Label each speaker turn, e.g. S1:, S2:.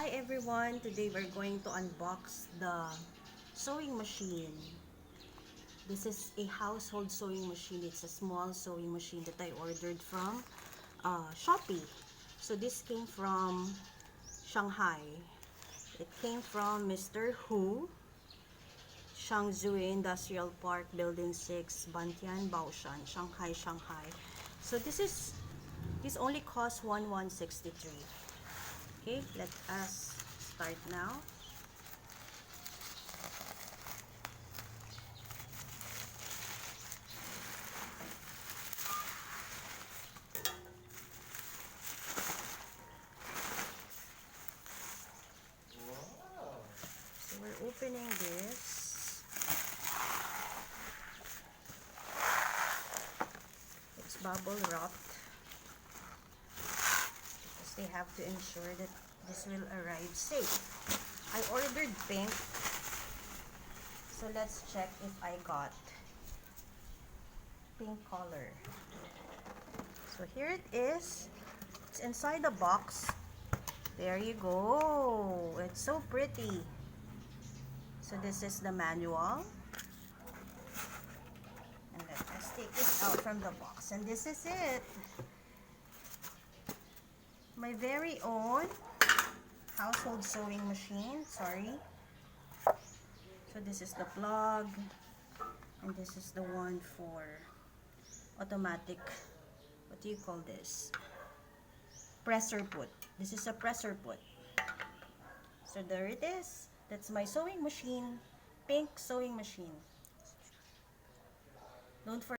S1: Hi everyone! Today we're going to unbox the sewing machine. This is a household sewing machine. It's a small sewing machine that I ordered from Shopee. So this came from Shanghai. It came from Mr. Hu, Shangzhou Industrial Park, Building 6, Bantian, Baoshan, Shanghai, Shanghai. So this only costs 1163. Okay, let us start now. So we're opening this. It's bubble wrapped because they have to ensure that this will arrive safe. I ordered pink, so let's check if I got pink color. So here it is. It's inside the box. There you go. It's so pretty. So this is the manual. And let us take this out from the box. And this is it. My very own household sewing machine. Sorry. So this is the plug. And this is the one for automatic. What do you call this? Presser put. This is a presser put. So there it is. That's my sewing machine. Pink sewing machine. Don't forget.